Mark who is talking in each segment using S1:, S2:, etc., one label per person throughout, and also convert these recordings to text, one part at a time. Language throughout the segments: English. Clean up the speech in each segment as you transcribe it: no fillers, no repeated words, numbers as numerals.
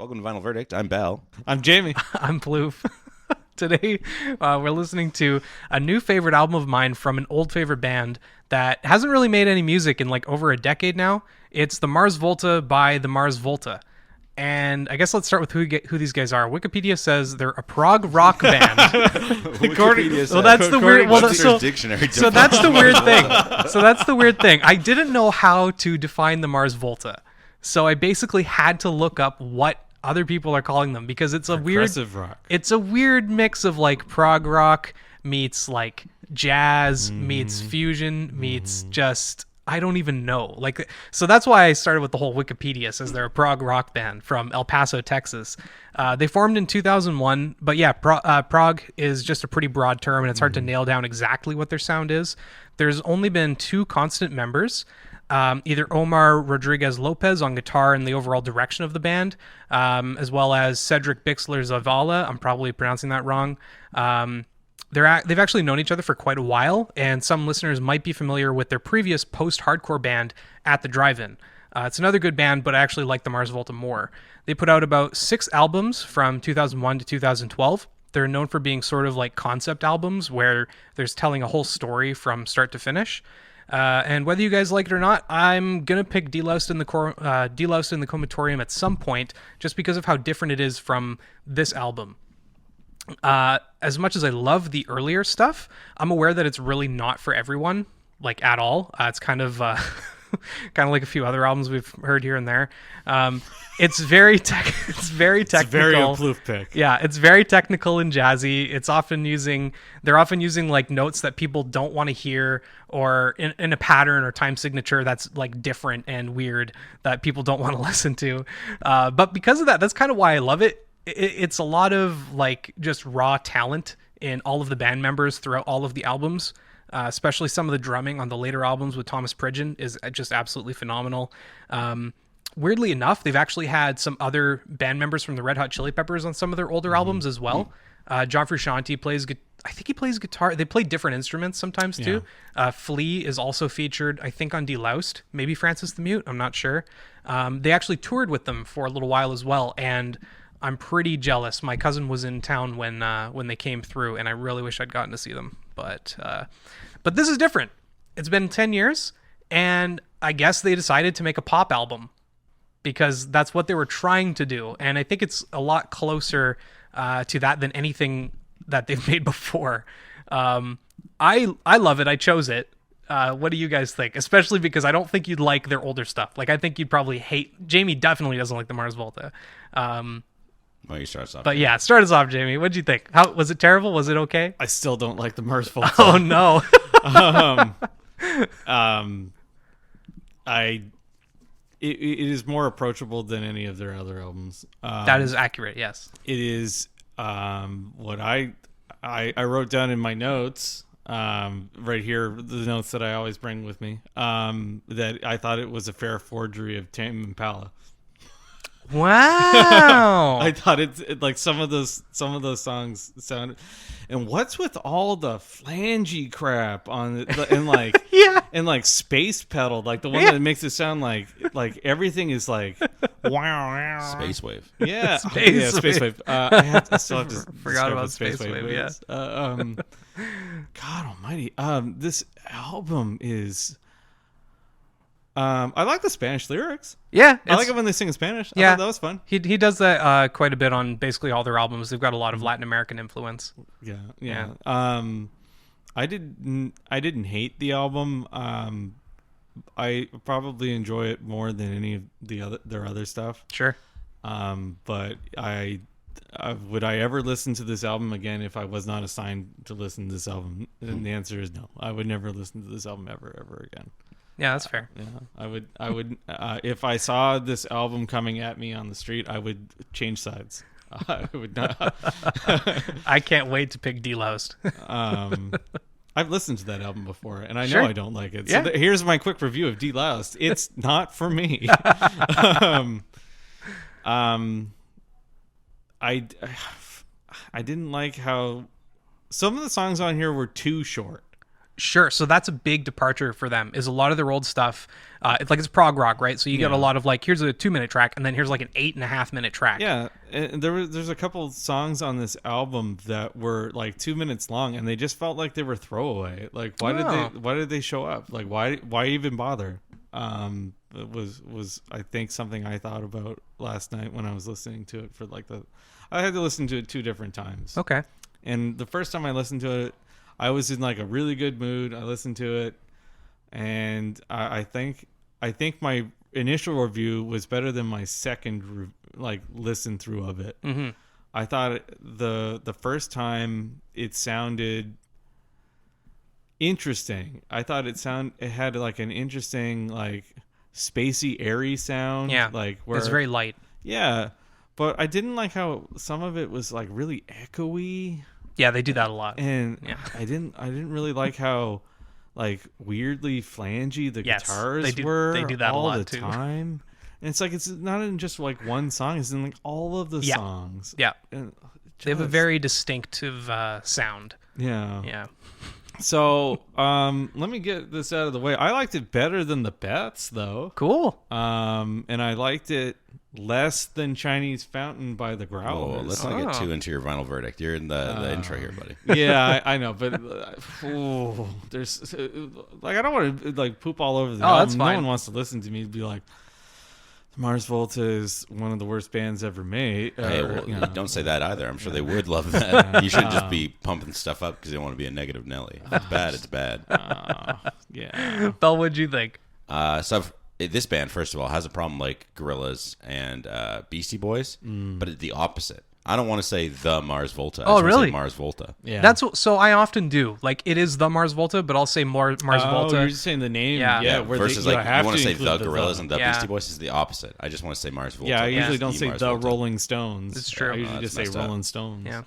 S1: Welcome to Vinyl Verdict. I'm Bell.
S2: I'm Jamie.
S3: I'm Plouffe. Today, we're listening to a new favorite album of mine from an old favorite band that hasn't really made any music in like over a decade now. It's the Mars Volta by the Mars Volta. And I guess let's start with who these guys are. Wikipedia says they're a prog rock band.
S1: Wikipedia
S3: Well, that's the weird. Well,
S1: Webster's dictionary.
S3: so that's the weird thing. So that's the weird thing. I didn't know how to define the Mars Volta, so I basically had to look up what other people are calling them because it's a
S2: Progressive rock.
S3: It's a weird mix of like prog rock meets like jazz meets fusion meets just I don't even know. Like, so that's why I started with the whole Wikipedia says they're a prog rock band from El Paso, Texas. They formed in 2001, but yeah, prog is just a pretty broad term and it's hard to nail down exactly what their sound is. There's only been two constant members. Either Omar Rodriguez Lopez on guitar and the overall direction of the band, as well as Cedric Bixler Zavala. I'm probably pronouncing that wrong. They've actually known each other for quite a while, and some listeners might be familiar with their previous post-hardcore band At the Drive-In. It's another good band, but I actually like the Mars Volta more. They put out about 6 albums from 2001 to 2012. They're known for being sort of like concept albums where there's telling a whole story from start to finish. And whether you guys like it or not, I'm gonna pick Deloused in the Comatorium at some point, just because of how different it is from this album. As much as I love the earlier stuff, I'm aware that it's really not for everyone, like at all. It's kind of kind of like a few other albums we've heard here and there. It's very technical.
S2: It's very a Plouffe pick.
S3: Yeah, it's very technical and jazzy. They're often using like notes that people don't want to hear, or in a pattern or time signature that's like different and weird that people don't want to listen to. But because of that, that's kind of why I love it. It's a lot of like just raw talent in all of the band members throughout all of the albums. Especially some of the drumming on the later albums with Thomas Pridgeon is just absolutely phenomenal. Weirdly enough, they've actually had some other band members from the Red Hot Chili Peppers on some of their older albums as well. John Frusciante plays guitar. They play different instruments sometimes too. Flea is also featured, I think, on Deloused. Maybe Francis the Mute. I'm not sure. They actually toured with them for a little while as well, and I'm pretty jealous. My cousin was in town when they came through, and I really wish I'd gotten to see them. But this is different. It's been 10 years, and I guess they decided to make a pop album because that's what they were trying to do. And I think it's a lot closer to that than anything that they've made before. I love it. I chose it. What do you guys think? Especially because I don't think you'd like their older stuff. Like, I think you'd probably hate... Jamie definitely doesn't like the Mars Volta.
S1: Well, you start us off.
S3: But yeah, start us off, Jamie. What'd you think? How was it? Terrible? Was it okay?
S2: I still don't like the Mars Volta.
S3: Oh no.
S2: It is more approachable than any of their other albums.
S3: That is accurate. Yes.
S2: It is what I wrote down in my notes right here, the notes that I always bring with me. That I thought it was a fair forgery of Tame Impala.
S3: Wow.
S2: I thought it like some of those songs sounded. And what's with all the flangey crap on it, and like
S3: Yeah.
S2: and like space pedal, like the one that makes it sound like everything is like wow.
S1: Space Wave.
S2: Yeah,
S3: Space
S2: Wave. I still have to
S3: Forgot
S2: describe
S3: about
S2: what
S3: Space Wave, yeah.
S2: is. God Almighty. This album is. I like the Spanish lyrics.
S3: Yeah.
S2: I like it when they sing in Spanish. I
S3: Yeah.
S2: thought that was fun.
S3: He does that quite a bit on basically all their albums. They've got a lot of Latin American influence.
S2: Yeah. I didn't hate the album. I probably enjoy it more than any of their other stuff.
S3: Sure.
S2: But would I ever listen to this album again if I was not assigned to listen to this album? And the answer is no. I would never listen to this album ever again.
S3: Yeah, that's fair.
S2: Yeah, I would. If I saw this album coming at me on the street, I would change sides. I would not.
S3: I can't wait to pick Deloused.
S2: I've listened to that album before, and I
S3: Sure.
S2: know I don't like it.
S3: Yeah.
S2: So here's my quick review of Deloused. It's not for me. I didn't like how some of the songs on here were too short.
S3: Sure. So that's a big departure for them. Is a lot of their old stuff. It's prog rock, right? So you get a lot of like, here's a 2-minute track, and then here's like an 8.5-minute track.
S2: Yeah, and there's a couple songs on this album that were like 2 minutes long, and they just felt like they were throwaway. Like, why did they show up? Like, why even bother? It was I think something I thought about last night when I was listening to it for like I had to listen to it 2 different times.
S3: Okay.
S2: And the first time I listened to it, I was in like a really good mood. I listened to it, and I think my initial review was better than my second listen through of it.
S3: Mm-hmm.
S2: I thought the first time it sounded interesting. I thought it had like an interesting like spacey, airy sound.
S3: Yeah,
S2: like
S3: where it's very light.
S2: Yeah, but I didn't like how some of it was like really echoey.
S3: Yeah, they do that a lot.
S2: And I didn't really like how like weirdly flangey the guitars were.
S3: They do that
S2: all
S3: a lot
S2: the
S3: too.
S2: time. And it's like it's not in just like one song, it's in like all of the songs.
S3: Yeah.
S2: And
S3: they have a very distinctive sound.
S2: Yeah.
S3: Yeah.
S2: So let me get this out of the way. I liked it better than the Bets though.
S3: Cool.
S2: And I liked it less than Chinese Fountain by the Growlers.
S1: Oh, let's not get too into your final verdict. You're in the intro here, buddy.
S2: Yeah, I know, but there's like I don't want to like poop all over the album.
S3: That's fine.
S2: No one wants to listen to me be like, Mars Volta is one of the worst bands ever made.
S1: Hey, don't say that either. I'm sure they would love that. You shouldn't just be pumping stuff up because they want to be a negative Nelly. If it's bad, it's bad.
S2: Yeah.
S3: Bell, what'd you think?
S1: This band, first of all, has a problem like Gorillaz and Beastie Boys, but it's the opposite. I don't want to say the Mars Volta. I just want to say Mars Volta.
S2: Yeah.
S3: So I often do. Like, it is the Mars Volta, but I'll say Mars Volta.
S2: You're just saying the name.
S3: Yeah.
S1: Versus like you want to say the Gorillaz and the Beastie Boys is the opposite. I just want to say Mars Volta.
S2: Yeah, I usually don't say
S1: Mars
S2: the
S1: Volta.
S2: Rolling Stones.
S3: It's true.
S2: I usually just say Rolling Stones.
S3: Yeah.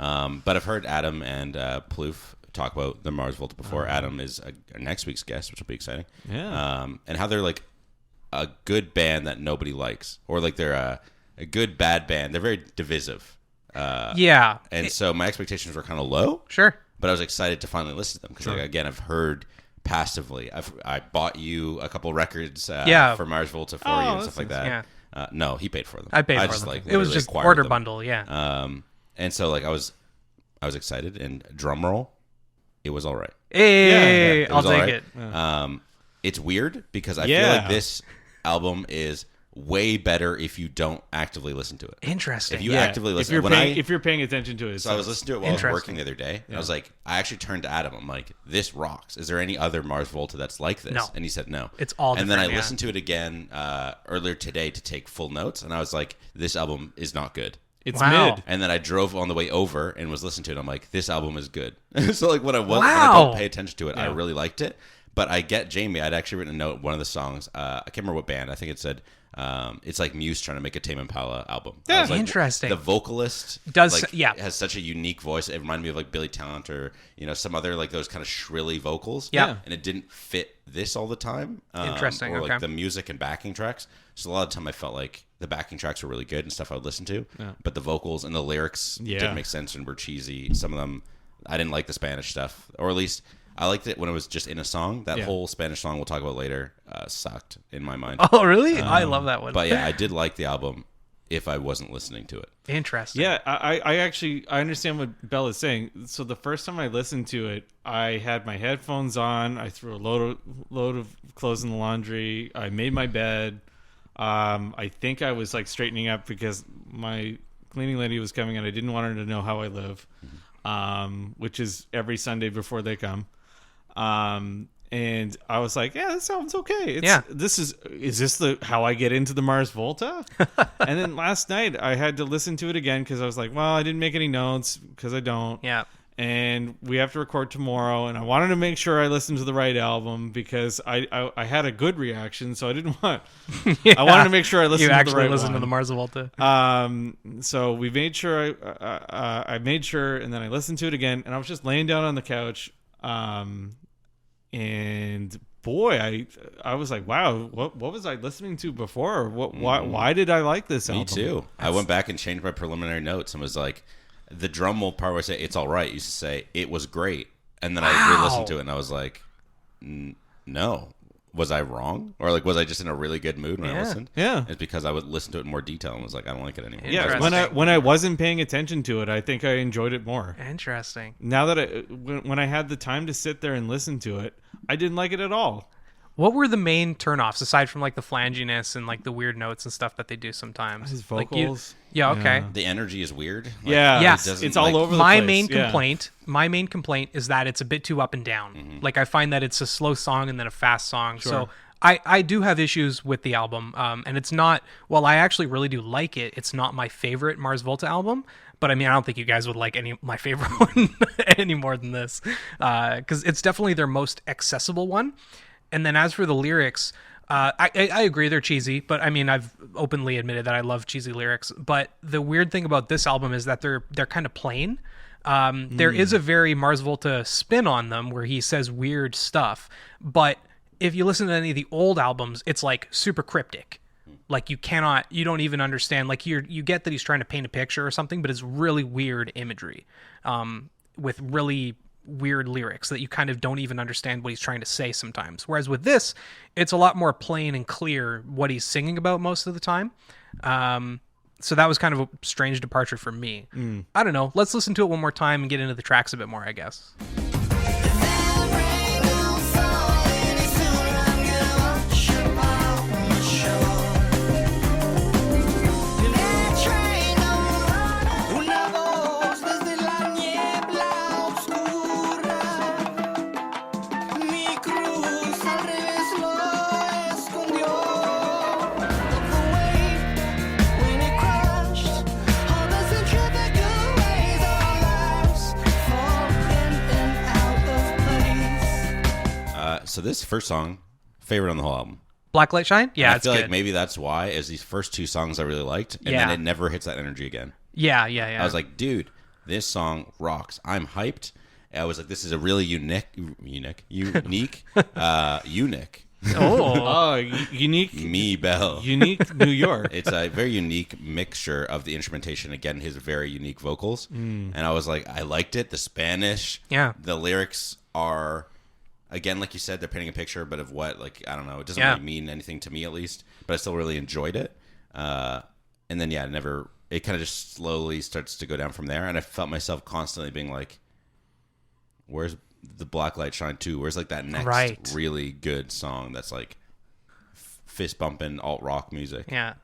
S1: But I've heard Adam and Plouffe talk about the Mars Volta before. Adam is next week's guest, which will be exciting.
S2: Yeah.
S1: And how they're like a good band that nobody likes, or like they're a good bad band. They're very divisive.
S3: Yeah.
S1: And so my expectations were kind of low.
S3: Sure.
S1: But I was excited to finally listen to them because, again, I've heard passively. I bought you a couple records for Mars Volta for you and stuff like that.
S3: Yeah.
S1: No, he paid for them.
S3: I paid for
S1: just,
S3: them.
S1: like,
S3: It was just
S1: acquired
S3: order
S1: them.
S3: bundle, yeah.
S1: And so like I was excited, and drum roll, it was all right.
S3: Hey,
S1: It
S3: I'll
S1: was all
S3: take
S1: right.
S3: it.
S1: It's weird because I feel like this album is way better if you don't actively listen to it.
S3: Interesting.
S1: If you actively listen,
S2: if you're paying attention to it.
S1: So I was listening to it while I was working the other day. And I was like, I actually turned to Adam. I'm like, this rocks. Is there any other Mars Volta that's like this?
S3: No.
S1: And he said no.
S3: It's all
S1: And then I
S3: different,
S1: listened to it again earlier today to take full notes. And I was like, this album is not good.
S2: It's
S3: Wow.
S2: mid.
S1: And then I drove on the way over and was listening to it. I'm like, this album is good. So like when I
S3: Wow.
S1: don't pay attention to it, I really liked it. But I get Jamie. I'd actually written a note. One of the songs, I can't remember what band. I think it said, it's like Muse trying to make a Tame Impala album.
S3: Yeah,
S1: I was like,
S3: interesting.
S1: The vocalist has such a unique voice. It reminded me of like Billy Talent or some other like those kind of shrilly vocals.
S3: Yeah.
S1: And it didn't fit this all the time.
S3: Interesting.
S1: Or like
S3: Okay.
S1: the music and backing tracks. So a lot of the time I felt like the backing tracks were really good and stuff I would listen to. Yeah. But the vocals and the lyrics didn't make sense and were cheesy. Some of them, I didn't like the Spanish stuff, or at least I liked it when it was just in a song. That whole Spanish song we'll talk about later sucked in my mind.
S3: Oh, really? I love that one.
S1: But yeah, I did like the album if I wasn't listening to it.
S3: Interesting.
S2: Yeah, I actually understand what Belle is saying. So the first time I listened to it, I had my headphones on. I threw a load of clothes in the laundry. I made my bed. I think I was like straightening up because my cleaning lady was coming and I didn't want her to know how I live, which is every Sunday before they come. And I was like, yeah, that sounds okay. Is this how I get into the Mars Volta? And then last night I had to listen to it again because I was like, well, I didn't make any notes because I don't.
S3: Yeah.
S2: And we have to record tomorrow, and I wanted to make sure I listened to the right album because I had a good reaction, so I didn't want. I wanted to make sure I listened to the right
S3: listened
S2: one.
S3: to the Mars Volta.
S2: So we made sure I made sure, and then I listened to it again, and I was just laying down on the couch, and boy, I was like, wow, what was I listening to before? Why did I like this album?
S1: Me too. I went back and changed my preliminary notes and was like, the drum roll part where I say it's all right used to say it was great, and then I re-listened to it and I was like, no. Was I wrong? Or like, was I just in a really good mood when I listened?
S2: Yeah.
S1: It's because I would listen to it in more detail and was like, I don't like it anymore.
S2: Yeah, when I wasn't paying attention to it, I think I enjoyed it more.
S3: Interesting.
S2: Now that when I had the time to sit there and listen to it, I didn't like it at all.
S3: What were the main turnoffs aside from like the flanginess and like the weird notes and stuff that they do sometimes?
S2: His vocals.
S3: Okay.
S1: The energy is weird. Like,
S3: yes,
S2: it's all over the
S3: my
S2: place.
S3: My main complaint is that it's a bit too up and down. Mm-hmm. Like I find that it's a slow song and then a fast song. Sure. So I do have issues with the album. And it's not, well, I actually really do like it. It's not my favorite Mars Volta album. But I mean, I don't think you guys would like my favorite one any more than this. Because it's definitely their most accessible one. And then as for the lyrics, I agree they're cheesy, but I mean, I've openly admitted that I love cheesy lyrics. But the weird thing about this album is that they're kind of plain. There is a very Mars Volta spin on them where he says weird stuff. But if you listen to any of the old albums, it's like super cryptic. Like you don't even understand. Like you get that he's trying to paint a picture or something, but it's really weird imagery with really weird lyrics that you kind of don't even understand what he's trying to say sometimes. Whereas with this, it's a lot more plain and clear what he's singing about most of the time. So that was kind of a strange departure for me. I don't know. Let's listen to it one more time and get into the tracks a bit more, I guess.
S1: So this first song, favorite on the whole album.
S3: Black Light Shine? Yeah,
S1: I feel like maybe that's why, is these first two songs I really liked, and then it never hits that energy again.
S3: Yeah.
S1: I was like, dude, this song rocks. I'm hyped. I was like, this is a really unique unique.
S2: Unique.
S1: Me Bell.
S2: Unique New York.
S1: It's a very unique mixture of the instrumentation. Again, his very unique vocals. And I was like, I liked it. The Spanish.
S3: Yeah.
S1: The lyrics are, again, like you said, they're painting a picture, but of what, like, I don't know. It doesn't really mean anything to me, at least. But I still really enjoyed it. And then, it kind of just slowly starts to go down from there. And I felt myself constantly being like, where's the Black Light Shine 2? Where's like that next really good song that's like fist bumping alt rock music?
S3: Yeah.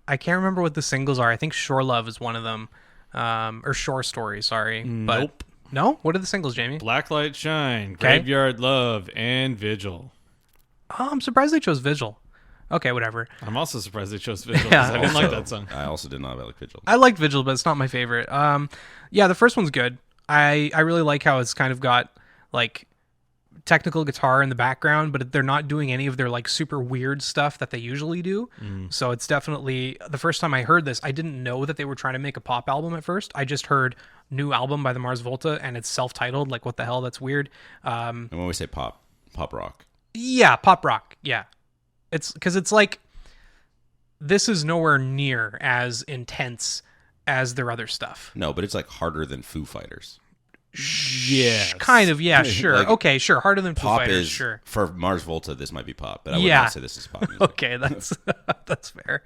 S3: I can't remember what the singles are. I think Shore Love is one of them. Or Shore Story, sorry.
S2: Nope.
S3: But no? What are the singles, Jamie?
S2: Black Light Shine, Graveyard Love, and Vigil.
S3: Oh, I'm surprised they chose Vigil. Okay, whatever.
S2: I'm also surprised they chose Vigil because I didn't like that song.
S1: I also did not like Vigil.
S3: I liked Vigil, but it's not my favorite. The first one's good. I really like how it's kind of got like technical guitar in the background, but they're not doing any of their like super weird stuff that they usually do. So it's definitely, the first time I heard this, I didn't know that they were trying to make a pop album at first. I just heard new album by the Mars Volta and it's self-titled. Like, what the hell? That's weird.
S1: And when we say pop rock.
S3: Yeah, pop rock. Yeah. It's because it's like, this is nowhere near as intense as their other stuff.
S1: No, but it's like harder than Foo Fighters.
S2: Yeah,
S3: kind of. Yeah, sure.
S1: Like,
S3: okay, sure. Harder than Foo
S1: pop
S3: Fighters.
S1: Is,
S3: sure.
S1: For Mars Volta, this might be pop, but I would not say this is pop music.
S3: Okay, that's that's fair.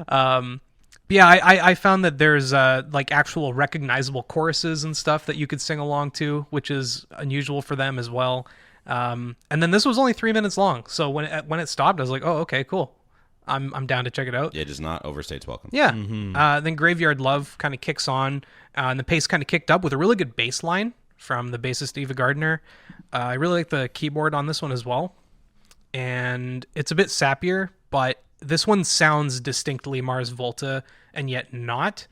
S3: I found that there's like actual recognizable choruses and stuff that you could sing along to, which is unusual for them as well. And then this was only 3 minutes long, so when it stopped, I was like, oh, okay, cool. I'm down to check it out.
S1: Yeah, it does not overstay its welcome.
S3: Yeah. Then Graveyard Love kind of kicks on, and the pace kind of kicked up with a really good bass line from the bassist Eva Gardner. I really like the keyboard on this one as well. And it's a bit sappier, but this one sounds distinctly Mars Volta and yet not.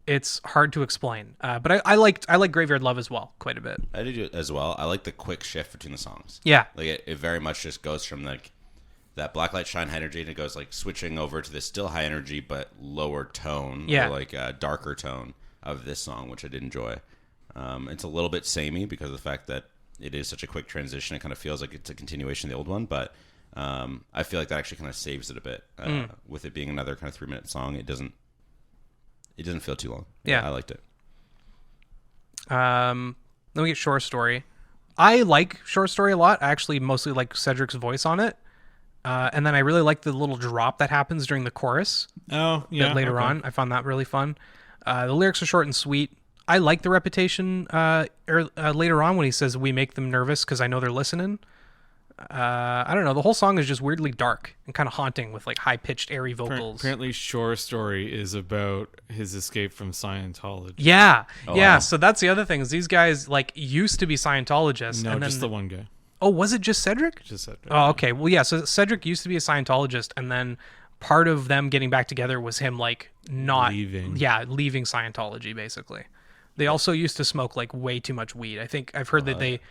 S3: It's hard to explain. But I like Graveyard Love as well quite a bit.
S1: I do as well. I like the quick shift between the songs.
S3: Yeah.
S1: Like it very much just goes from like that Black Light Shine high energy, and it goes like switching over to this still high energy but lower tone, or like a darker tone of this song, which I did enjoy. It's a little bit samey because of the fact that it is such a quick transition. It kind of feels like it's a continuation of the old one, but I feel like that actually kind of saves it a bit. With it being another kind of 3-minute song, it doesn't feel too long.
S3: Yeah.
S1: I liked it.
S3: Then we get Shore Story. I like Short Story a lot. I actually mostly like Cedric's voice on it. And then I really like the little drop that happens during the chorus.
S2: Oh, yeah.
S3: Later on. I found that really fun. The lyrics are short and sweet. I like the repetition later on when he says, "We make them nervous because I know they're listening." I don't know. The whole song is just weirdly dark and kind of haunting with like high-pitched, airy vocals.
S2: Apparently, Shore Story is about his escape from Scientology.
S3: Yeah.
S1: Oh,
S3: yeah.
S1: wow.
S3: So that's the other thing is these guys like used to be Scientologists.
S2: No,
S3: and
S2: just
S3: then,
S2: the one guy.
S3: Oh, was it just Cedric?
S2: Just Cedric.
S3: Oh, okay. Well, yeah. So Cedric used to be a Scientologist, and then part of them getting back together was him like not
S2: Leaving.
S3: Yeah, leaving Scientology basically. They also used to smoke like way too much weed. I think I've heard that they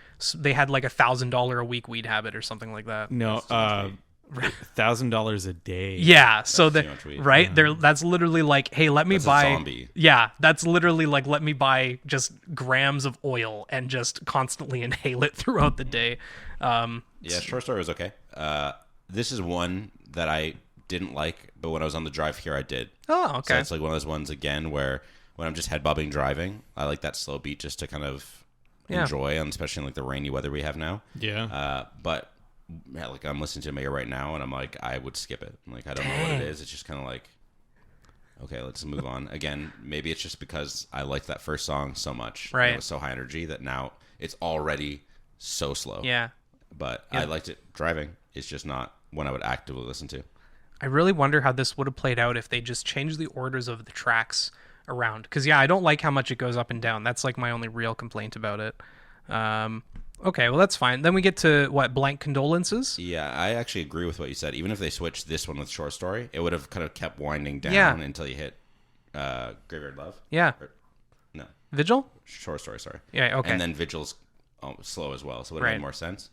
S3: had like $1,000 a week weed habit or something like that.
S2: No, $1,000 a day.
S3: Yeah, so
S1: That's too much weed.
S3: right there, that's literally like, hey, let me
S1: That's a
S3: buy.
S1: zombie.
S3: Yeah, that's literally like, let me buy just grams of oil and just constantly inhale it throughout the day.
S1: Yeah, Short Story was okay. This is one that I didn't like, but when I was on the drive here, I did.
S3: Oh, okay.
S1: So it's like one of those ones again where when I'm just head bobbing driving, I like that slow beat just to kind of enjoy, and especially in like the rainy weather we have now.
S2: Yeah.
S1: But yeah, like I'm listening to Mayor right now, and I'm like, I would skip it. Like I don't know what it is. It's just kind of like, okay, let's move on. Again, maybe it's just because I liked that first song so much.
S3: Right.
S1: And it was so high energy that now it's already so slow.
S3: Yeah.
S1: But I liked it driving. It's just not one I would actively listen to.
S3: I really wonder how this would have played out if they just changed the orders of the tracks around. Because, yeah, I don't like how much it goes up and down. That's like my only real complaint about it. Okay, well, that's fine. Then we get to, what, Blank Condolences?
S1: Yeah, I actually agree with what you said. Even if they switched this one with Short Story, it would have kind of kept winding down until you hit Graveyard Love.
S3: Yeah.
S1: No,
S3: Vigil?
S1: Short Story, sorry.
S3: Yeah, okay.
S1: And then Vigil's slow as well, so it would have made more sense.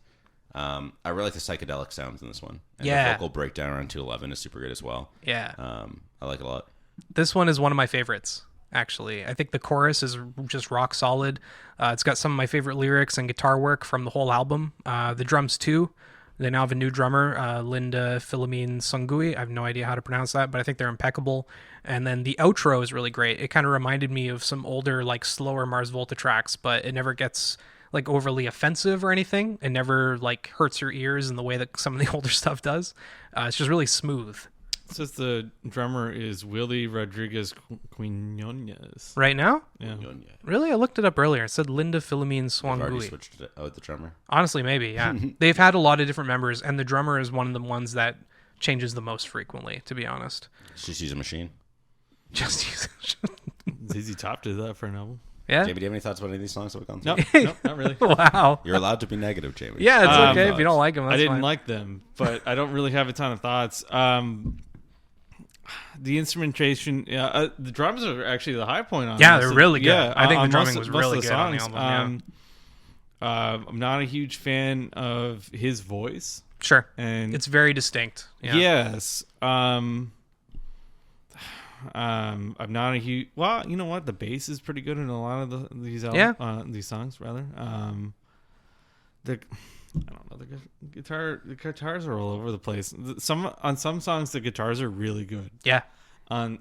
S1: I really like the psychedelic sounds in this one. And the vocal breakdown around 211 is super good as well.
S3: Yeah.
S1: I like it a lot.
S3: This one is one of my favorites, actually. I think the chorus is just rock solid. It's got some of my favorite lyrics and guitar work from the whole album. The drums, too. They now have a new drummer, Linda Philomene Sungui. I have no idea how to pronounce that, but I think they're impeccable. And then the outro is really great. It kind of reminded me of some older, like, slower Mars Volta tracks, but it never gets like overly offensive or anything. It never like hurts your ears in the way that some of the older stuff does. It's just really smooth.
S2: It says the drummer is Willie Rodriguez Quinones.
S3: Right now?
S2: Yeah.
S3: Really? I looked it up earlier. It said Linda Philomene
S1: I've already
S3: Swangui.
S1: switched it out the drummer.
S3: Honestly, maybe, yeah. They've had a lot of different members, and the drummer is one of the ones that changes the most frequently, to be honest.
S1: Just use a machine.
S3: Just use
S2: ZZ Top did that for an album.
S3: Yeah?
S1: Jamie, do you have any thoughts about any of these songs that we've gone through?
S2: No, not really.
S3: Wow.
S1: You're allowed to be negative, Jamie.
S3: Yeah, it's okay if you don't like them. That's
S2: I didn't
S3: fine.
S2: like them, but I don't really have a ton of thoughts. The instrumentation, the drums are actually the high point on.
S3: Yeah,
S2: most
S3: they're
S2: of-
S3: really good.
S2: Yeah,
S3: I think the
S2: on
S3: drumming
S2: most
S3: was really
S2: of the
S3: good on the
S2: songs.
S3: album,
S2: I'm not a huge fan of his voice,
S3: Sure.
S2: and
S3: It's very distinct. Yeah.
S2: yes, I'm not a huge. Well, you know what? The bass is pretty good in a lot of these songs. Rather, I don't know. The guitars are all over the place. On some songs, the guitars are really good.
S3: Yeah.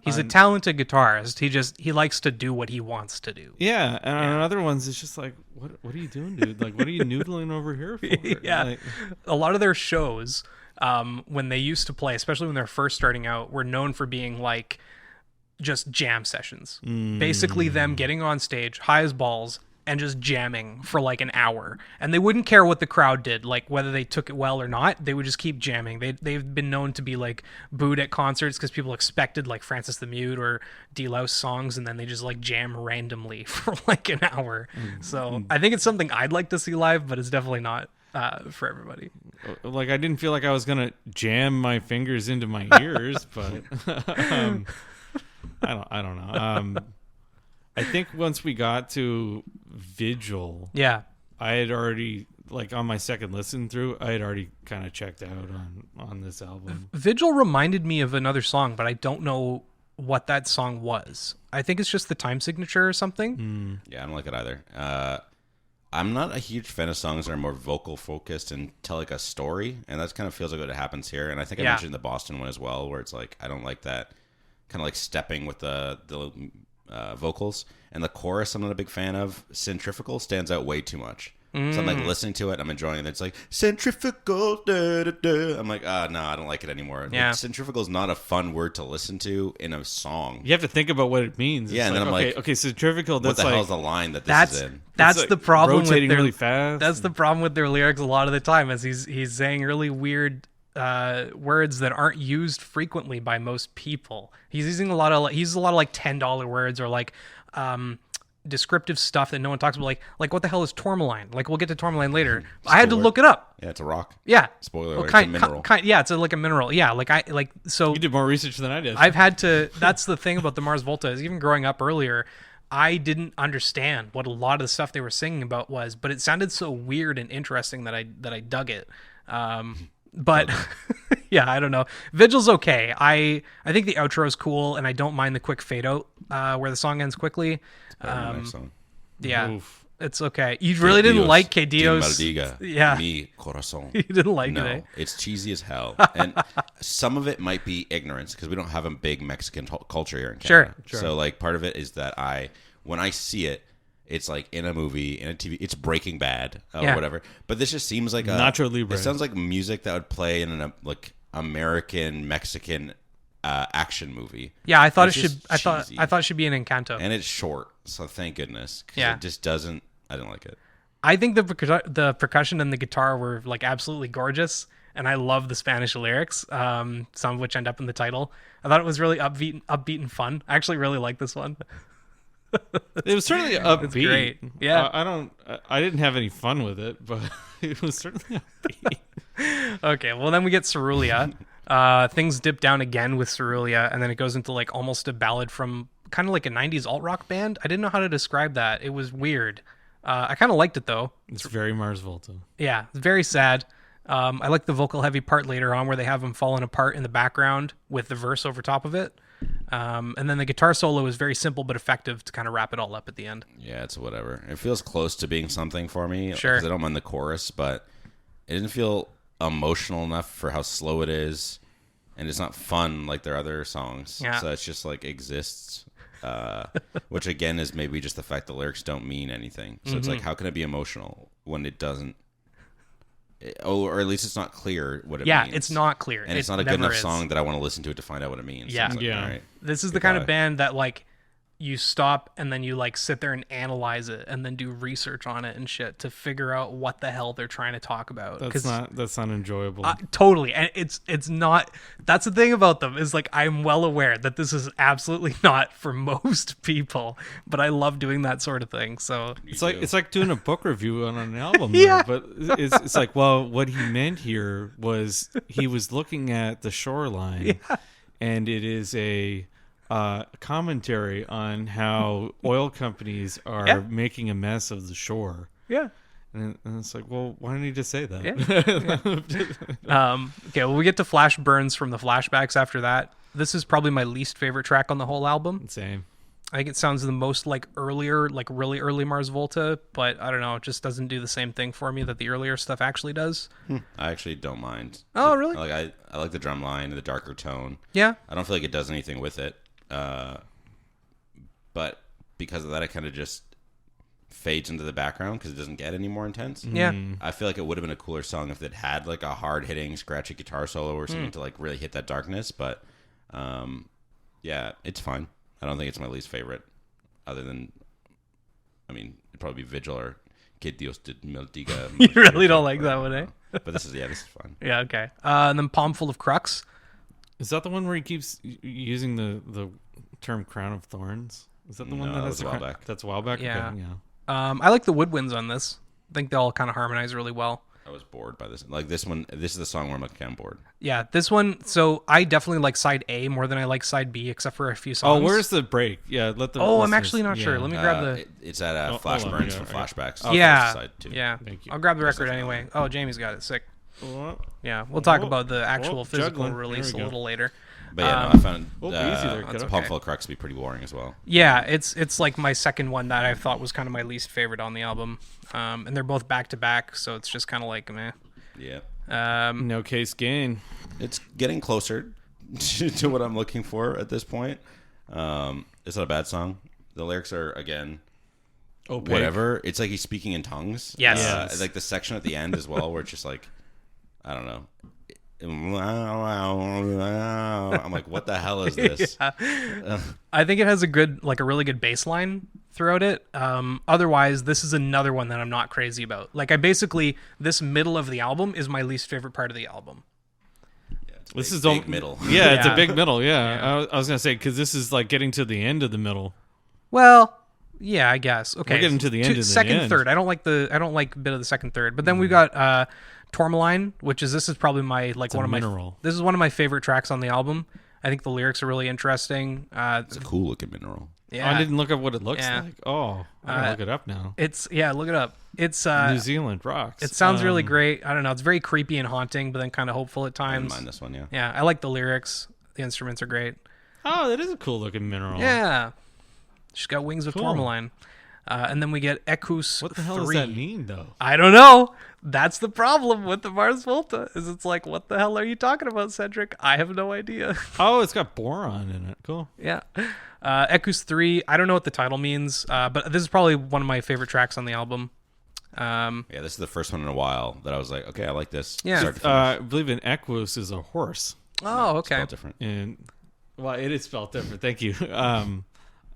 S3: He's a talented guitarist. He likes to do what he wants to do.
S2: Yeah, and on other ones, it's just like, what are you doing, dude? Like, what are you noodling over here for?
S3: Yeah.
S2: Like,
S3: A lot of their shows, when they used to play, especially when they're first starting out, were known for being like just jam sessions. Basically them getting on stage, high as balls, and just jamming for like an hour. And they wouldn't care what the crowd did, like whether they took it well or not. They would just keep jamming. They've been known to be like booed at concerts because people expected like Francis the Mute or D-Louse songs, and then they just like jam randomly for like an hour. So I think it's something I'd like to see live, but it's definitely not for everybody.
S2: like I didn't feel like I was gonna jam my fingers into my ears, but I don't know. I think once we got to Vigil,
S3: Yeah.
S2: I had already, like on my second listen through, I had already kind of checked out on this album.
S3: Vigil reminded me of another song, but I don't know what that song was. I think it's just the time signature or something.
S1: Yeah, I don't like it either. I'm not a huge fan of songs that are more vocal focused and tell like a story, and that kind of feels like what happens here. And I think I mentioned the Boston one as well, where it's like I don't like that kind of like stepping with the vocals, and the chorus I'm not a big fan of. Centrifugal stands out way too much. So I'm like listening to it, I'm enjoying it. It's like centrifugal, da, da, da. I'm like, no, I don't like it anymore.
S3: Yeah.
S1: Like, centrifugal is not a fun word to listen to in a song.
S2: You have to think about what it means.
S1: Yeah, and then I'm like,
S2: okay, centrifugal.
S1: What
S2: That's
S1: the hell
S2: like,
S1: is the line that this is in?
S3: That's
S2: like
S3: the problem
S2: rotating
S3: with their
S2: really fast.
S3: That's the problem with their lyrics a lot of the time, is he's saying really weird words that aren't used frequently by most people. He's using a lot of like $10 words, or like descriptive stuff that no one talks about, like what the hell is tourmaline? Like, we'll get to tourmaline later. I had to look it up.
S1: Yeah, it's a rock.
S3: Yeah.
S1: Spoiler alert, it's a mineral.
S3: Yeah, it's like a mineral. Yeah, so
S2: You did more research than I did.
S3: I've had to. That's the thing about the Mars Volta, is even growing up earlier, I didn't understand what a lot of the stuff they were singing about was, but it sounded so weird and interesting that I dug it. But yeah, I don't know. Vigil's okay. I think the outro is cool, and I don't mind the quick fade out where the song ends quickly.
S1: Song.
S3: Yeah,
S2: Oof.
S3: it's okay. You really didn't like Que Dios.
S1: Yeah, mi corazón.
S3: You didn't like
S1: no,
S3: it, eh?
S1: it's cheesy as hell, and some of it might be ignorance because we don't have a big Mexican culture here in Canada.
S3: Sure.
S1: So like part of it is that when I see it, it's like in a movie, in a TV, it's Breaking Bad or whatever. But this just seems like
S2: Nacho Libre.
S1: It sounds like music that would play in an like American Mexican action movie.
S3: Yeah, I thought
S1: It's
S3: it should.
S1: just
S3: I thought
S1: cheesy.
S3: it should be an Encanto.
S1: And it's short, so thank goodness. 'Cause
S3: Yeah.
S1: it just doesn't. I don't like it.
S3: I think the percussion and the guitar were like absolutely gorgeous, and I love the Spanish lyrics, some of which end up in the title. I thought it was really upbeat and fun. I actually really like this one.
S2: It was certainly upbeat.
S3: It's great. Yeah.
S2: I didn't have any fun with it, but it was certainly upbeat.
S3: Okay, well then we get Cerulean. Things dip down again with Cerulean, and then it goes into like almost a ballad from kind of like a 90s alt rock band. I didn't know how to describe that. It was weird. I kind of liked it though.
S2: It's very Mars Volta.
S3: Yeah, it's very sad. I like the vocal heavy part later on where they have him falling apart in the background with the verse over top of it. And then the guitar solo is very simple but effective to kind of wrap it all up at the end.
S1: Yeah, it's whatever. It feels close to being something for me.
S3: Sure.
S1: Because I don't mind the chorus, but it didn't feel emotional enough for how slow it is. And it's not fun like their other songs.
S3: Yeah.
S1: So it's just like exists. Which again is maybe just the fact the lyrics don't mean anything. So it's like, how can it be emotional when it doesn't? Or at least it's not clear what it means.
S3: Yeah, it's not clear.
S1: And it's not a good enough song that I want to listen to it to find out what it means.
S3: Yeah.
S1: So it's like,
S2: Yeah.
S1: all right,
S3: This is the kind of band that like you stop and then you like sit there and analyze it and then do research on it and shit to figure out what the hell they're trying to talk about.
S2: That's not enjoyable.
S3: Totally. And it's not, that's the thing about them, is like I'm well aware that this is absolutely not for most people, but I love doing that sort of thing. So
S2: it's like doing a book review on an album.
S3: Yeah.
S2: But it's like, well, what he meant here was he was looking at the shoreline, and it is a commentary on how oil companies are making a mess of the shore.
S3: yeah.
S2: And it's like, well, why didn't he just say that?
S3: Yeah. Okay, well, we get to flash burns from the flashbacks after that. This is probably my least favorite track on the whole album.
S2: Same.
S3: I think it sounds the most like earlier, like really early Mars Volta, but I don't know, it just doesn't do the same thing for me that the earlier stuff actually does.
S1: I actually don't mind.
S3: Oh, really?
S1: I like the drum line, the darker tone.
S3: Yeah.
S1: I don't feel like it does anything with it. But because of that, it kind of just fades into the background because it doesn't get any more intense.
S3: Yeah.
S1: I feel like it would have been a cooler song if it had like a hard-hitting, scratchy guitar solo or something to like really hit that darkness. But yeah, it's fine. I don't think it's my least favorite. Other than, I mean, it'd probably be Vigil or Que Dios te maldiga.
S3: You really don't like that one, eh?
S1: But this is fun.
S3: Yeah, okay. And then Palm Full of Crux.
S2: Is that the one where he keeps using the term crown of thorns? Is that the one
S1: No,
S2: that
S1: that
S2: has
S1: was
S2: the
S1: a while
S2: crown?
S1: back.
S2: That's a while back?
S3: Yeah.
S2: Okay, yeah.
S3: I like the woodwinds on this. I think they all kind of harmonize really well.
S1: I was bored by this. Like this one, this is the song where I'm like, I'm bored.
S3: Yeah, this one, so I definitely like side A more than I like side B, except for a few songs.
S2: Oh, where's the break? Yeah, let the.
S3: Oh, I'm
S2: listeners-
S3: actually not sure. Let me grab the.
S1: It's at Flash
S2: hold on,
S1: Burns
S2: yeah,
S1: from
S2: right.
S1: Flashbacks.
S2: Okay.
S3: Yeah,
S1: Side two.
S3: yeah.
S2: Thank you.
S3: I'll grab the record
S1: That's
S3: anyway. Oh, Jamie's got it. Sick.
S2: What?
S3: Yeah, we'll talk
S2: Whoa.
S3: about the actual
S2: Whoa,
S3: physical
S2: juggling.
S3: release
S2: There
S3: a
S2: we go.
S3: little later.
S1: But yeah, no, I found
S2: easy there, kiddo.
S1: Palm Full of Crux to be pretty boring as well.
S3: Yeah, it's like my second one that I thought was kind of my least favorite on the album. And they're both back to back, so it's just kind of like meh.
S1: Yeah.
S2: No case gain.
S1: It's getting closer to what I'm looking for at this point. It's not a bad song. The lyrics are, again, whatever. It's like he's speaking in tongues.
S3: Yes.
S1: Like the section at the end as well, where it's just like, I don't know. I'm like, what the hell is this?
S3: Yeah. I think it has a really good bass line throughout it. Otherwise, this is another one that I'm not crazy about. Like, this middle of the album is my least favorite part of the album.
S1: This is big middle.
S2: Yeah, it's a big middle. Yeah. I was gonna say, because this is like getting to the end of the middle.
S3: Well, yeah, I guess. Okay,
S2: we're getting to the end of the
S3: second, third. I don't like a bit of the second, third. But then we got Tourmaline, this is probably my this is one of my favorite tracks on the album. I think the lyrics are really interesting.
S1: It's a cool looking mineral.
S2: Yeah, I didn't look up what it looks like. Oh, I gotta look it up now.
S3: Look it up. It's
S2: New Zealand rocks.
S3: It sounds really great. I don't know. It's very creepy and haunting, but then kind of hopeful at times.
S1: I didn't mind this one, yeah.
S3: Yeah, I like the lyrics. The instruments are great.
S2: Oh, that is a cool looking mineral.
S3: Yeah, she's got wings of tourmaline. And then we get Equus.
S2: What the hell does that mean, though?
S3: I don't know. That's the problem with the Mars Volta. Is it's like, what the hell are you talking about, Cedric? I have no idea.
S2: Oh, it's got boron in it. Cool.
S3: Yeah. Equus 3. I don't know what the title means, but this is probably one of my favorite tracks on the album.
S1: This is the first one in a while that I was like, okay, I like this.
S3: Yeah.
S2: I believe an equus is a horse.
S3: Oh, okay.
S1: Spelled different.
S2: And it is spelled different. Thank you.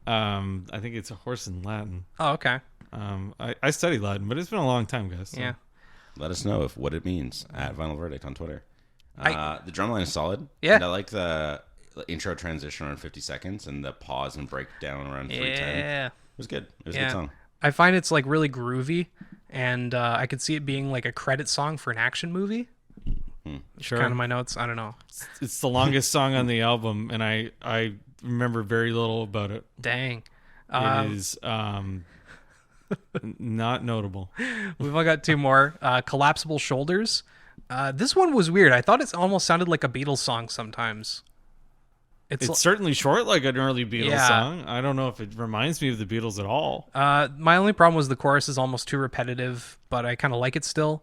S2: I think it's a horse in Latin.
S3: Oh, okay.
S2: I study Latin, but it's been a long time, guys. So.
S1: Yeah. Let us know what it means at Vinyl Verdict on Twitter. The drumline is solid.
S3: Yeah.
S1: And I like the intro transition around 50 seconds and the pause and breakdown around 310.
S3: Yeah.
S1: It was good. It was a good song.
S3: I find it's like really groovy, and I could see it being like a credit song for an action movie.
S2: Sure.
S3: Kind of my notes. I don't know.
S2: It's the longest song on the album, and I remember very little about it.
S3: Dang.
S2: It is not notable.
S3: We've all got two more. Collapsible Shoulders. This one was weird. I thought it almost sounded like a Beatles song sometimes.
S2: It's certainly short like an early Beatles song. I don't know if it reminds me of the Beatles at all.
S3: My only problem was the chorus is almost too repetitive, but I kind of like it still.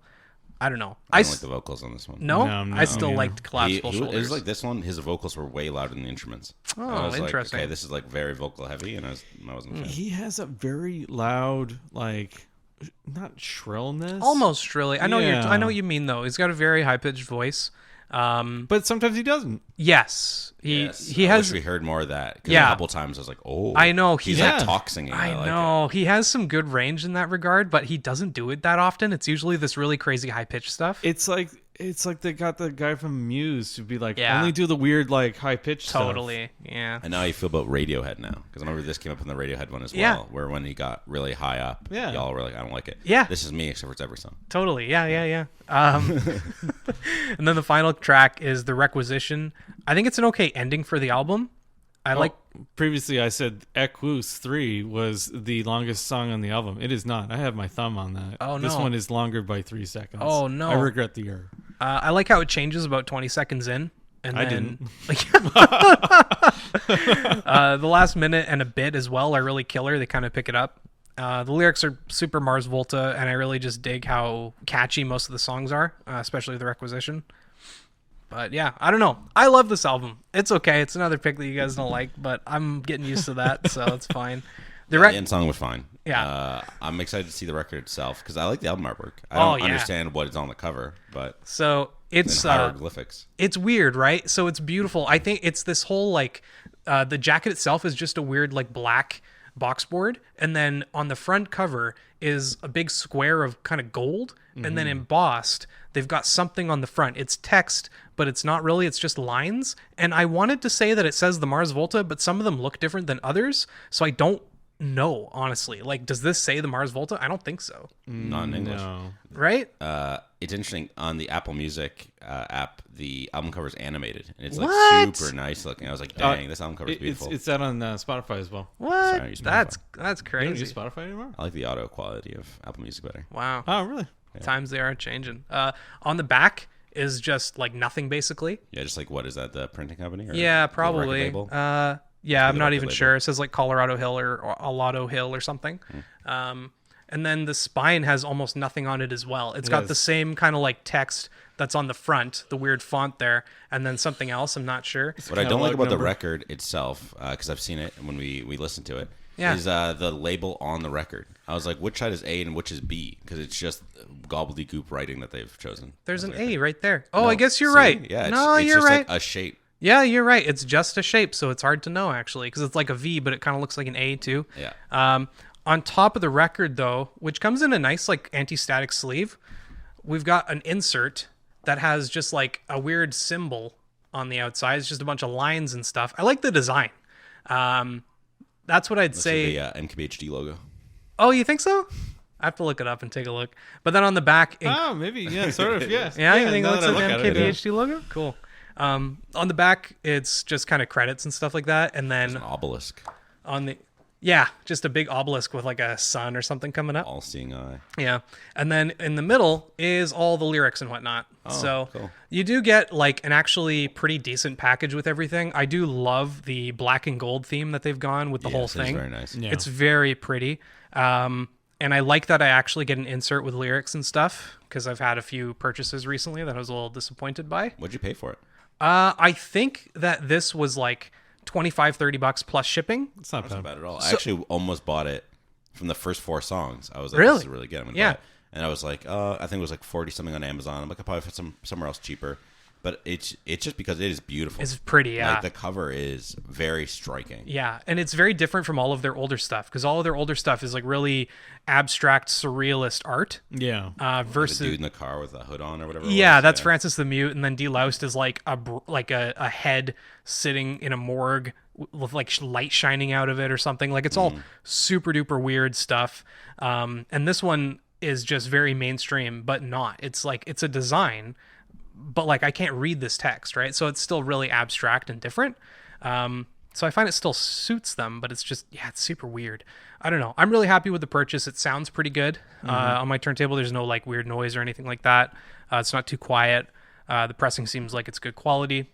S3: I don't know.
S1: I don't like the vocals on this one.
S3: No? I still liked Collapsible Shoulders.
S1: It was like this one, his vocals were way louder than the instruments.
S3: Oh,
S1: I was
S3: interesting.
S1: Like, okay, this is like very vocal heavy, and I wasn't a fan.
S2: He has a very loud, like, not shrillness.
S3: Almost shrilly. I know what you mean, though. He's got a very high-pitched voice.
S2: But sometimes he doesn't.
S3: Yes. He
S1: I
S3: has.
S1: wish we heard more of that. Because a couple times I was like, oh.
S3: I know.
S1: He's not talk singing.
S3: I know. He has some good range in that regard, but he doesn't do it that often. It's usually this really crazy high-pitched stuff.
S2: It's like they got the guy from Muse to be like, only do the weird, like, high-pitched stuff.
S3: Totally. Yeah.
S1: I know how you feel about Radiohead now. Because I remember this came up in the Radiohead one as well. Where when he got really high up, y'all were like, I don't like it.
S3: Yeah.
S1: This is me, except for it's every song.
S3: Totally. Yeah. And then the final track is The Requisition. I think it's an okay ending for the album.
S2: Previously I said Equus 3 was the longest song on the album. It is not. I have my thumb on that.
S3: Oh, no.
S2: This one is longer by 3 seconds.
S3: Oh, no.
S2: I regret the error.
S3: I like how it changes about 20 seconds in. And
S2: I
S3: then,
S2: didn't.
S3: The last minute and a bit as well are really killer. They kind of pick it up. The lyrics are super Mars Volta, and I really just dig how catchy most of the songs are, especially The Requisition. But yeah, I don't know. I love this album. It's okay. It's another pick that you guys don't like, but I'm getting used to that, so it's fine.
S1: The end song was fine.
S3: Yeah.
S1: I'm excited to see the record itself because I like the album artwork. I don't understand what is on the cover, but
S3: so it's
S1: hieroglyphics.
S3: It's weird, right? So it's beautiful. I think it's this whole like the jacket itself is just a weird like black box board, and then on the front cover is a big square of kind of gold, and then embossed they've got something on the front. It's text, but it's not really. It's just lines. And I wanted to say that it says the Mars Volta, but some of them look different than others, so I don't know, honestly. Like, does this say the Mars Volta? I don't think so.
S1: Not in English.
S2: No.
S3: Right?
S1: It's interesting. On the Apple Music app, the album cover is animated, and it's like
S3: What?
S1: super nice looking. I was like, dang, this album cover is beautiful.
S2: It's out on Spotify as well.
S3: What?
S1: Sorry, I use
S3: That's
S2: You don't
S3: crazy.
S2: use Spotify anymore?
S1: I like the auto quality of Apple Music better.
S3: Wow.
S2: Oh, really?
S3: Times they are changing. On the back is just like nothing, basically.
S1: Yeah, just like, what is that, the printing company? Or
S3: Yeah,
S1: the
S3: probably.
S1: record label?
S3: Yeah, I'm
S1: the
S3: not
S1: record
S3: even
S1: label.
S3: sure. It says like Colorado Hill or Alado Hill or something. And then the spine has almost nothing on it as well. It's got the same kind of like text that's on the front, the weird font there, and then something else. I'm not sure.
S1: What I don't like about the record itself, because I've seen it when we listened to it, is the label on the record. I was like, which side is A and which is B? Because it's just gobbledygook writing that they've chosen.
S3: There's an A right there. Oh, no, I guess you're right.
S1: Yeah,
S3: no,
S1: it's
S3: you're
S1: just
S3: right.
S1: Like a shape.
S3: Yeah, you're right. It's just a shape, so it's hard to know actually, because it's like a V, but it kind of looks like an A too.
S1: Yeah.
S3: On top of the record, though, which comes in a nice like anti-static sleeve, we've got an insert that has just like a weird symbol on the outside. It's just a bunch of lines and stuff. I like the design. That's what I'd say.
S1: The MKBHD logo.
S3: Oh, you think so? I have to look it up and take a look. But then on the back...
S2: maybe. Yeah, sort of. Yeah.
S3: Yeah, you think it looks like the MKBHD logo? Cool. On the back, it's just kind of credits and stuff like that. And then...
S1: There's an obelisk.
S3: On the... Yeah, just a big obelisk with like a sun or something coming up.
S1: All-seeing eye.
S3: Yeah. And then in the middle is all the lyrics and whatnot.
S1: Oh,
S3: so
S1: cool.
S3: You do get like an actually pretty decent package with everything. I do love the black and gold theme that they've gone with the whole thing.
S1: It's very nice.
S3: Yeah. It's very pretty. And I like that I actually get an insert with lyrics and stuff, because I've had a few purchases recently that I was a little disappointed by.
S1: What'd you pay for it?
S3: I think that this was like $25-$30 plus shipping.
S2: It's not
S1: bad at all. I actually almost bought it from the first 4 songs. I was like,
S3: really?
S1: This is really good. I'm gonna buy it. And I was like, I think it was like 40 something on Amazon. I'm like, I'll probably find somewhere else cheaper. But it's just because it is beautiful.
S3: It's pretty, yeah.
S1: Like the cover is very striking.
S3: Yeah, and it's very different from all of their older stuff, because all of their older stuff is like really abstract, surrealist art.
S2: Yeah.
S3: Versus
S1: the dude in the car with the hood on or whatever.
S3: Yeah, that's Francis the Mute, and then Deloused is like a head sitting in a morgue with like light shining out of it or something. Like it's all super duper weird stuff. And this one is just very mainstream, but not. It's like it's a design, but like I can't read this text, right? So it's still really abstract and different. So I find it still suits them, but it's just, it's super weird. I don't know. I'm really happy with the purchase. It sounds pretty good. On my turntable, there's no like weird noise or anything like that. It's not too quiet. The pressing seems like it's good quality.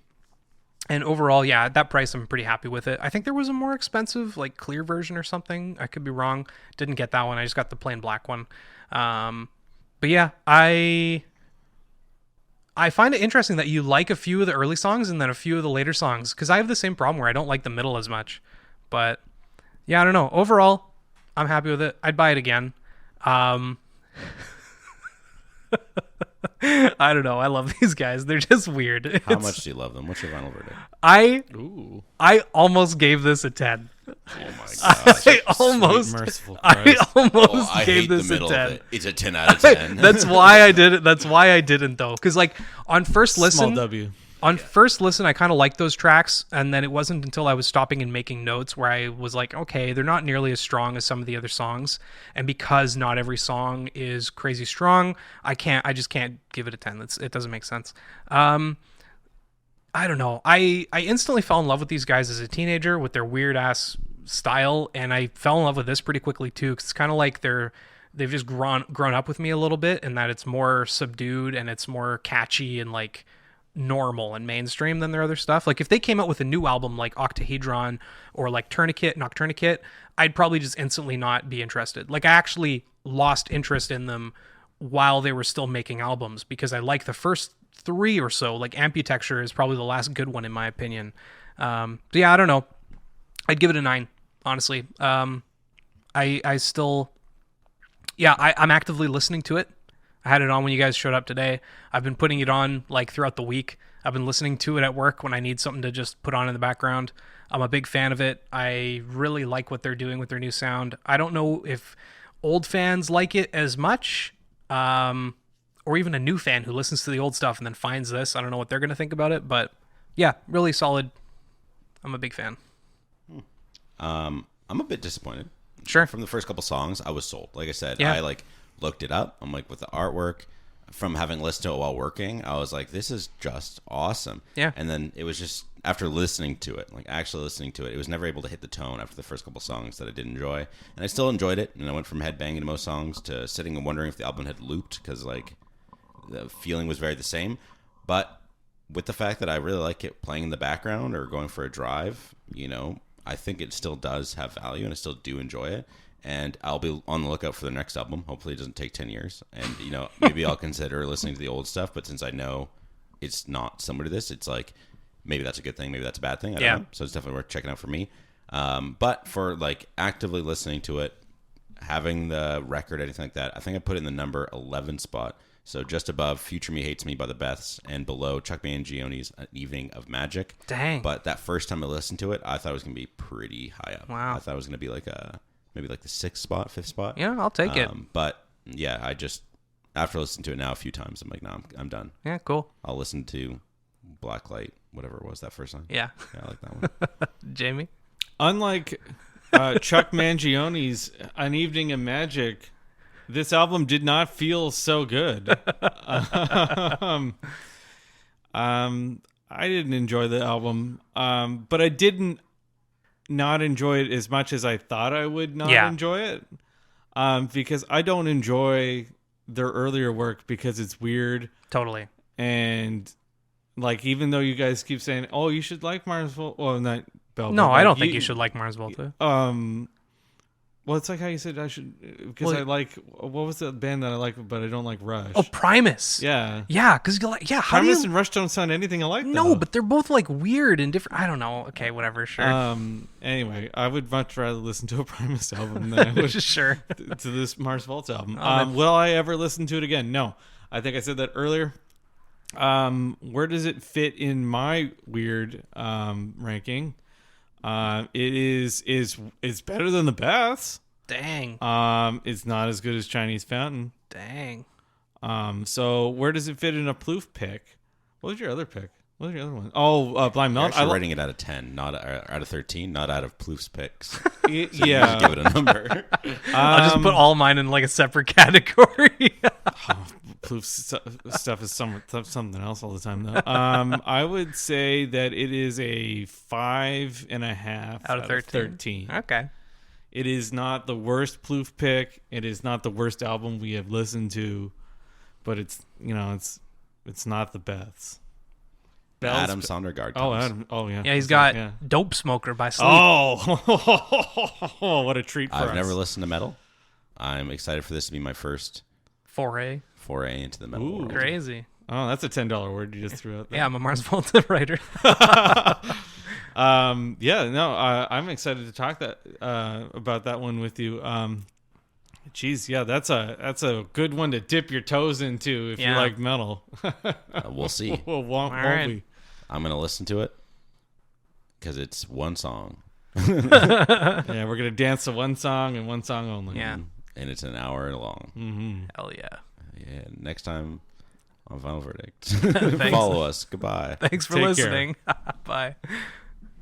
S3: And overall, at that price, I'm pretty happy with it. I think there was a more expensive, like clear version or something. I could be wrong. Didn't get that one. I just got the plain black one. But yeah, I find it interesting that you like a few of the early songs and then a few of the later songs, because I have the same problem where I don't like the middle as much. But yeah, I don't know. Overall, I'm happy with it. I'd buy it again. I don't know. I love these guys. They're just weird.
S1: How much do you love them? What's your final verdict?
S3: I almost gave this a 10.
S1: Oh my gosh.
S3: I almost gave this a 10.
S1: It's a 10 out of 10.
S3: That's why I did it. That's why I didn't though. Because like on first listen,
S2: Small W.
S3: On first listen, I kind of liked those tracks, and then it wasn't until I was stopping and making notes where I was like, okay, they're not nearly as strong as some of the other songs, and because not every song is crazy strong, I just can't give it a 10. It doesn't make sense. I don't know. I instantly fell in love with these guys as a teenager with their weird ass style, and I fell in love with this pretty quickly too, because it's kind of like they've just grown up with me a little bit, and that it's more subdued and it's more catchy and like normal and mainstream than their other stuff. Like if they came out with a new album like Octahedron or like Noctourniquet, I'd probably just instantly not be interested. Like I actually lost interest in them while they were still making albums, because I like the first 3 or so. Like Amputexture is probably the last good one in my opinion. So yeah, I don't know. I'd give it a 9, honestly. I still, I'm actively listening to it. I had it on when you guys showed up today. I've been putting it on like throughout the week. I've been listening to it at work when I need something to just put on in the background. I'm a big fan of it. I really like what they're doing with their new sound. I don't know if old fans like it as much, or even a new fan who listens to the old stuff and then finds this. I don't know what they're going to think about it, but yeah, really solid. I'm a big fan.
S1: I'm a bit disappointed.
S3: Sure.
S1: From the first couple songs, I was sold. Like I said,
S3: Yeah.
S1: I looked it up. I'm like, with the artwork, from having listened to it while working, I was like, this is just awesome.
S3: Yeah.
S1: And then it was just after listening to it, like actually listening to it, it was never able to hit the tone after the first couple songs that I did enjoy. And I still enjoyed it. And I went from headbanging to most songs to sitting and wondering if the album had looped, because like the feeling was very the same. But with the fact that I really like it playing in the background or going for a drive, I think it still does have value and I still do enjoy it. And I'll be on the lookout for the next album. Hopefully it doesn't take 10 years. And, maybe I'll consider listening to the old stuff. But since I know it's not similar to this, it's like, maybe that's a good thing. Maybe that's a bad thing. I don't know. So it's definitely worth checking out for me. But for like actively listening to it, having the record, anything like that, I think I put it in the number 11 spot. So just above Future Me Hates Me by the Beths and below Chuck Mangione's An Evening of Magic.
S3: Dang.
S1: But that first time I listened to it, I thought it was going to be pretty high up.
S3: Wow.
S1: I thought it was going to be like maybe like the 6th spot, 5th spot.
S3: Yeah, I'll take it.
S1: But yeah, I just, after listening to it now a few times, I'm like, no, I'm done.
S3: Yeah, cool.
S1: I'll listen to Blacklight, whatever it was that first time.
S3: Yeah.
S1: Yeah, I like that one.
S3: Jamie?
S2: Unlike Chuck Mangione's An Evening of Magic, this album did not feel so good. I didn't enjoy the album, but I didn't not enjoy it as much as I thought I would not enjoy it. Because I don't enjoy their earlier work because it's weird.
S3: Totally.
S2: And like, even though you guys keep saying, "Oh, you should like Mars Volta," well, not Bell.
S3: No, I don't think you should like Mars Volta.
S2: Well, it's like how you said I should, because I like, what was the band that I like, but I don't like Rush?
S3: Oh, Primus.
S2: Yeah.
S3: Yeah, because you're like, how
S2: Primus
S3: do you...
S2: and Rush don't sound anything alike,
S3: No,
S2: though.
S3: but they're both like weird and different. I don't know. Okay, whatever, sure.
S2: Anyway, I would much rather listen to a Primus album than I would
S3: sure.
S2: to this Mars Volta album. Will I ever listen to it again? No. I think I said that earlier. Where does it fit in my weird ranking? It is better than the Beths.
S3: Dang.
S2: It's not as good as Chinese Fountain.
S3: Dang.
S2: So where does it fit in a Plouffe pick? What was your other pick? What was your other one? Oh, Blind Melon.
S1: I'm rating it out of 10, not out of 13, not out of Plouffe's picks.
S2: Yeah.
S1: Just give it a number.
S3: I'll just put all mine in like a separate category.
S2: Plouffe's stuff is something else all the time, though. I would say that it is a 5.5
S3: out of 13. Okay.
S2: It is not the worst Plouffe pick. It is not the worst album we have listened to, but it's not the Beths.
S1: Adam Sondergaard.
S2: Oh, Adam. Oh, yeah.
S3: Yeah, he's got Dope Smoker by Slate.
S2: Oh, what a treat for us.
S1: I've never listened to metal. I'm excited for this to be my first
S3: foray
S1: into the metal world.
S3: Crazy.
S2: Oh, that's a $10 word you just threw out there.
S3: Yeah, I'm a Mars Volta writer.
S2: I'm excited to talk about that one with you. Geez, yeah, that's a good one to dip your toes into if you like metal.
S1: We'll see.
S2: Won't we?
S1: I'm gonna listen to it because it's one song.
S2: Yeah, we're gonna dance to one song and one song only.
S3: Yeah,
S1: and it's an hour long.
S3: Mm-hmm. Hell yeah.
S1: Yeah. Next time on Final Verdict. Follow us. Goodbye.
S3: Thanks for listening. Bye.